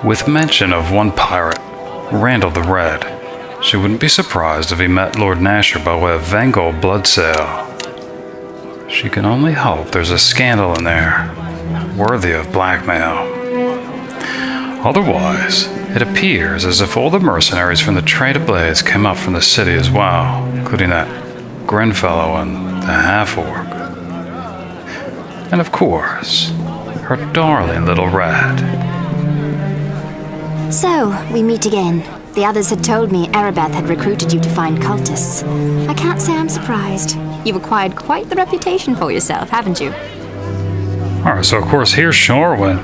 with mention of one pirate, Randall the Red. She wouldn't be surprised if he met Lord Nasher by way of Vengaul Bloodsail. She can only hope there's a scandal in there, worthy of blackmail. Otherwise, it appears as if all the mercenaries from the Trade of Blades came up from the city as well, including that Grin fellow and the half-orc. And of course, her darling little rat. So, we meet again. The others had told me Erebeth had recruited you to find cultists. I can't say I'm surprised. You've acquired quite the reputation for yourself, haven't you? Alright, so of course here's Sharwyn.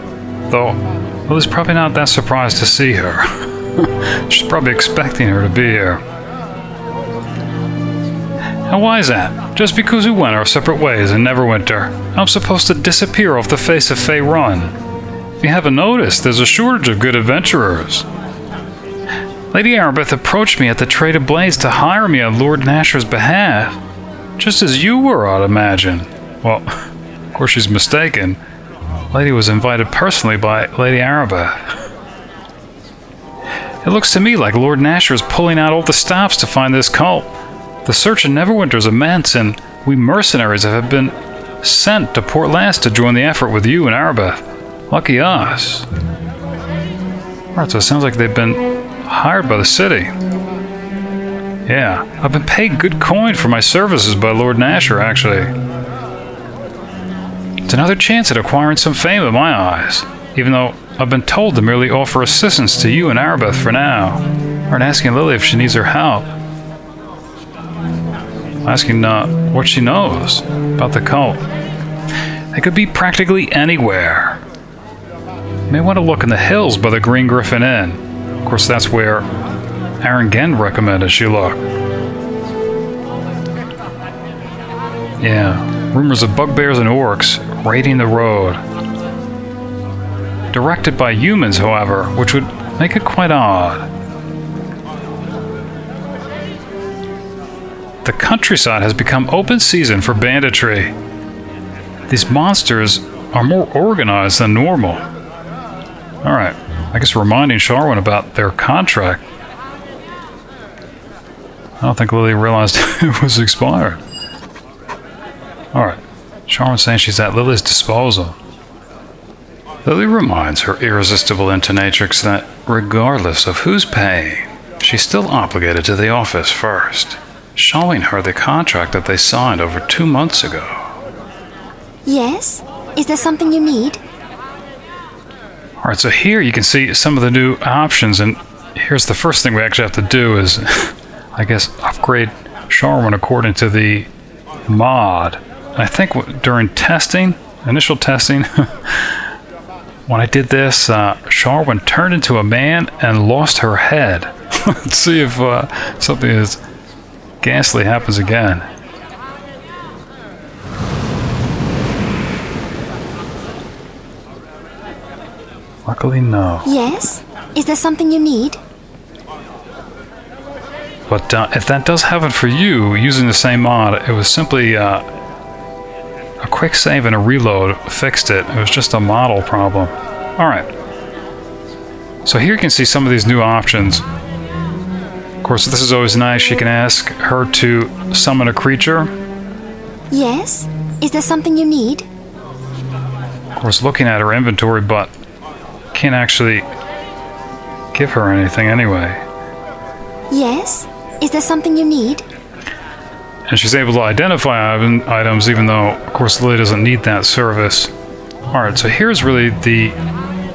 Though, Lily's probably not that surprised to see her. She's probably expecting her to be here. And why is that? Just because we went our separate ways in Neverwinter, I'm supposed to disappear off the face of Fey Run. If you haven't noticed, there's a shortage of good adventurers. Lady Erebeth approached me at the Trade of Blades to hire me on Lord Nasher's behalf. Just as you were, I'd imagine. Well, of course she's mistaken. Lady was invited personally by Lady Erebeth. It looks to me like Lord Nasher is pulling out all the stops to find this cult. The search in Neverwinter is immense, and we mercenaries have been sent to Port Llast to join the effort with you and Erebeth. Lucky us. Alright, so it sounds like they've been hired by the city. Yeah, I've been paid good coin for my services by Lord Nasher, actually. It's another chance at acquiring some fame in my eyes, even though I've been told to merely offer assistance to you and Erebeth for now. Or asking Lily if she needs her help. Asking what she knows about the cult. They could be practically anywhere. You may want to look in the hills by the Green Griffin Inn. Of course, that's where Aaron recommended she look. Yeah, rumors of bugbears and orcs raiding the road. Directed by humans, however, which would make it quite odd. The countryside has become open season for banditry. These monsters are more organized than normal. Alright, I guess reminding Sharwyn about their contract. I don't think Lily realized it was expired. Alright, Sharwyn's saying she's at Lily's disposal. Lily reminds her irresistible Intonatrix that, regardless of who's paying, she's still obligated to the office first, showing her the contract that they signed over 2 months ago. Yes? Is there something you need? Alright, so here you can see some of the new options, and here's the first thing we actually have to do is, I guess, upgrade Sharwyn according to the mod. I think during testing, initial testing, when I did this, Sharwyn turned into a man and lost her head. Let's see if something as ghastly happens again. Luckily, no. Yes? Is there something you need? But if that does happen for you, using the same mod, it was simply a quick save and a reload fixed it. It was just a model problem. Alright. So here you can see some of these new options. Of course, this is always nice. You can ask her to summon a creature. Yes? Is there something you need? Of course, looking at her inventory, but can't actually give her anything anyway. Yes? Is there something you need? And she's able to identify items, even though, of course, Lily doesn't need that service. Alright, so here's really the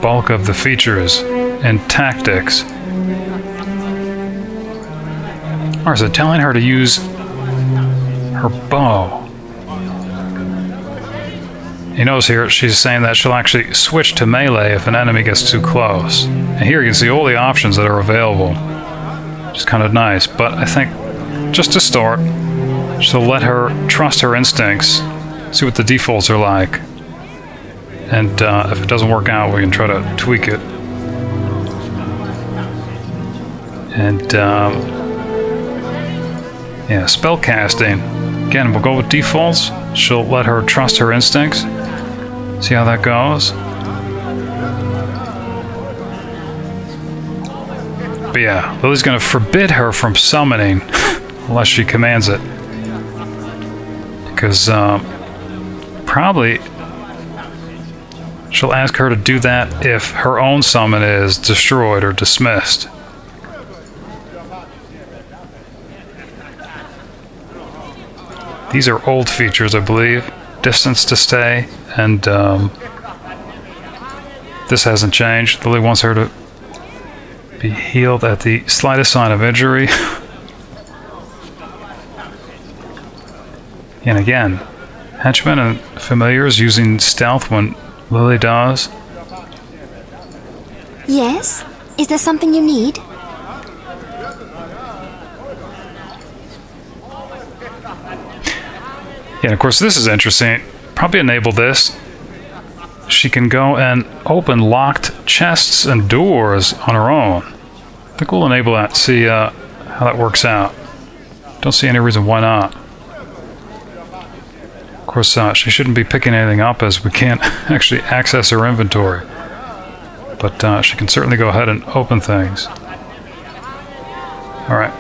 bulk of the features and tactics. Alright, so telling her to use her bow. You notice here she's saying that she'll actually switch to melee if an enemy gets too close. And here you can see all the options that are available. Which is kind of nice, but I think just to start, she'll let her trust her instincts, see what the defaults are like. And if it doesn't work out, we can try to tweak it. And yeah, spell casting. Again, we'll go with defaults. She'll let her trust her instincts. See how that goes. But yeah, Lily's gonna forbid her from summoning unless she commands it. Because probably she'll ask her to do that if her own summon is destroyed or dismissed. These are old features, I believe. Distance to stay, and this hasn't changed. Lily wants her to be healed at the slightest sign of injury. And again, henchmen and familiars using stealth when Lily does. Yes? Is there something you need? Yeah, and of course this is interesting. Probably enable this. She can go and open locked chests and doors on her own. I think we'll enable that, see how that works out. Don't see any reason why not. Of course, she shouldn't be picking anything up as we can't actually access her inventory. But she can certainly go ahead and open things. Alright.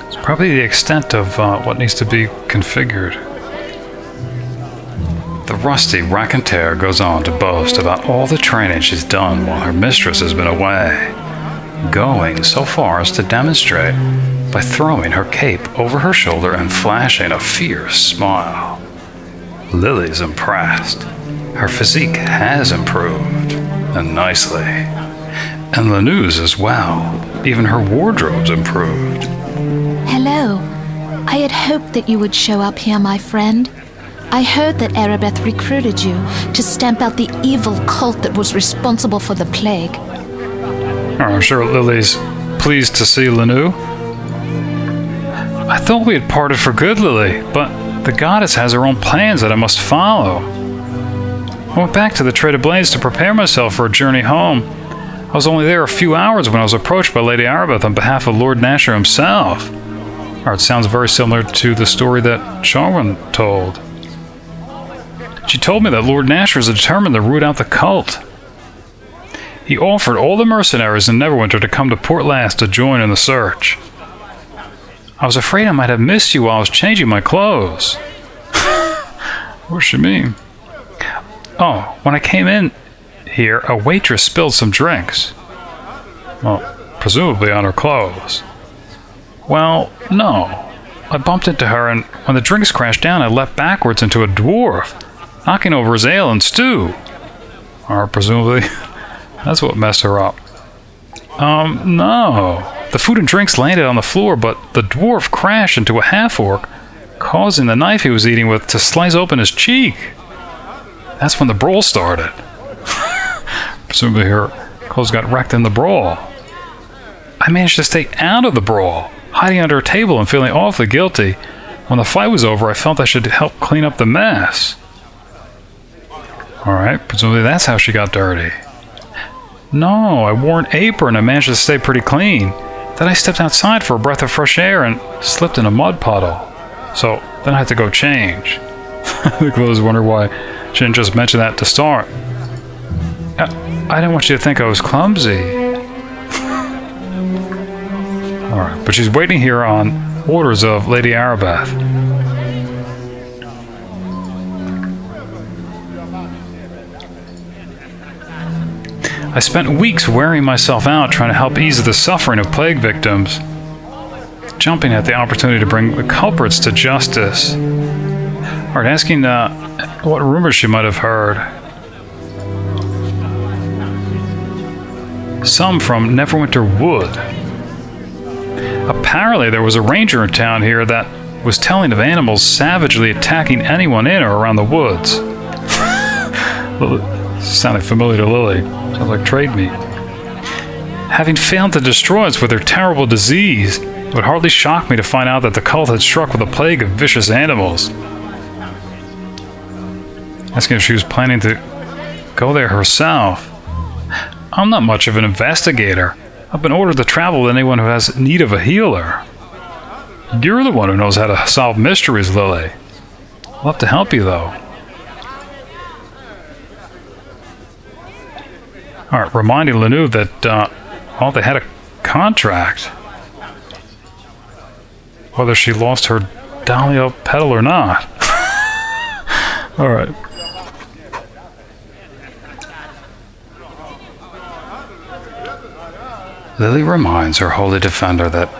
It's probably the extent of what needs to be configured. The rusty raconteur goes on to boast about all the training she's done while her mistress has been away, going so far as to demonstrate by throwing her cape over her shoulder and flashing a fierce smile. Lily's impressed. Her physique has improved, and nicely. And Linu's as well. Even her wardrobe's improved. Hello. I had hoped that you would show up here, my friend. I heard that Erebeth recruited you to stamp out the evil cult that was responsible for the plague. I'm sure Lily's pleased to see Linu. I thought we had parted for good, Lily, but the goddess has her own plans that I must follow. I went back to the Traded Blades to prepare myself for a journey home. I was only there a few hours when I was approached by Lady Erebeth on behalf of Lord Nasher himself. Or it sounds very similar to the story that Sharwyn told. She told me that Lord Nasher is determined to root out the cult. He offered all the mercenaries in Neverwinter to come to Port Llast to join in the search. I was afraid I might have missed you while I was changing my clothes. What does she mean? Oh, when I came in here, a waitress spilled some drinks. Well, presumably on her clothes. Well, no. I bumped into her, and when the drinks crashed down, I leapt backwards into a dwarf, knocking over his ale and stew. Or presumably, that's what messed her up. No. The food and drinks landed on the floor, but the dwarf crashed into a half-orc, causing the knife he was eating with to slice open his cheek. That's when the brawl started. Presumably her clothes got wrecked in the brawl. I managed to stay out of the brawl, hiding under a table and feeling awfully guilty. When the fight was over, I felt I should help clean up the mess. Alright, presumably that's how she got dirty. No, I wore an apron and managed to stay pretty clean. Then I stepped outside for a breath of fresh air and slipped in a mud puddle. So then I had to go change. The clothes wonder why she didn't just mention that to start. I didn't want you to think I was clumsy. Alright, but she's waiting here on orders of Lady Erebeth. I spent weeks wearing myself out trying to help ease the suffering of plague victims, jumping at the opportunity to bring the culprits to justice. Alright, asking what rumors she might have heard. Some from Neverwinter Wood. Apparently there was a ranger in town here that was telling of animals savagely attacking anyone in or around the woods. Sounding familiar to Lily. Sounds like trade meat. Having failed to destroy us with their terrible disease, it would hardly shock me to find out that the cult had struck with a plague of vicious animals. Asking if she was planning to go there herself. I'm not much of an investigator. I've been ordered to travel with anyone who has need of a healer. You're the one who knows how to solve mysteries, Lily. I'd love to help you, though. Alright, reminding Linu that, well, they had a contract. Whether she lost her dahlia petal or not. Alright. Lilly reminds her holy defender that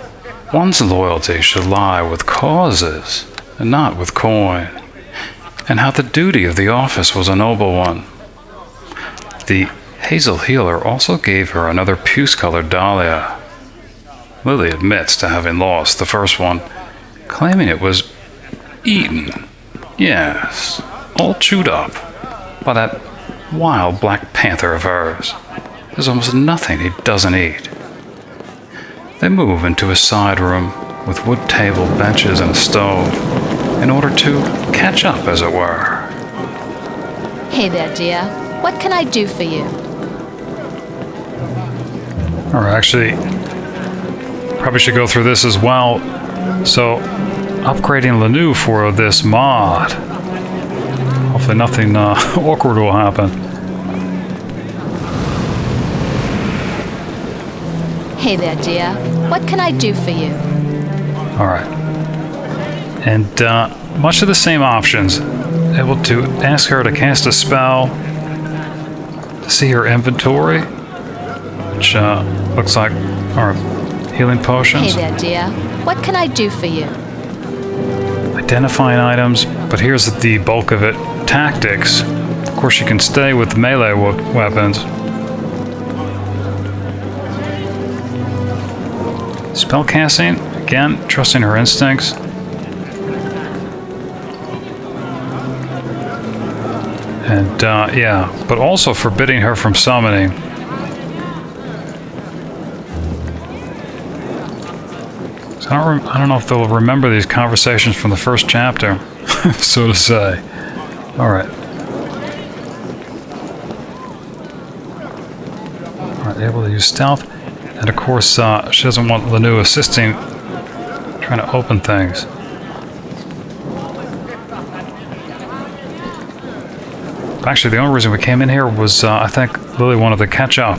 one's loyalty should lie with causes and not with coin, and how the duty of the office was a noble one. The hazel healer also gave her another puce-colored dahlia. Lilly admits to having lost the first one, claiming it was eaten. Yes, all chewed up by that wild black panther of hers. There's almost nothing he doesn't eat. They move into a side room with wood table, benches, and a stove in order to catch up, as it were. Hey there, dear. What can I do for you? Or actually, probably should go through this as well. So, upgrading Linu for this mod. Hopefully nothing awkward will happen. Hey there, dear. What can I do for you? Alright. And much of the same options. Able to ask her to cast a spell, to see her inventory, which looks like our healing potions. Hey there, dear. What can I do for you? Identifying items, but here's the bulk of it. Tactics. Of course, you can stay with melee weapons. Spellcasting, again, trusting her instincts. And, yeah, but also forbidding her from summoning. So I don't know if they'll remember these conversations from the first chapter, so to say. Alright. Alright, able to use stealth. And of course, she doesn't want Linu assisting, trying to open things. Actually, the only reason we came in here was, I think, Lilly wanted to catch up.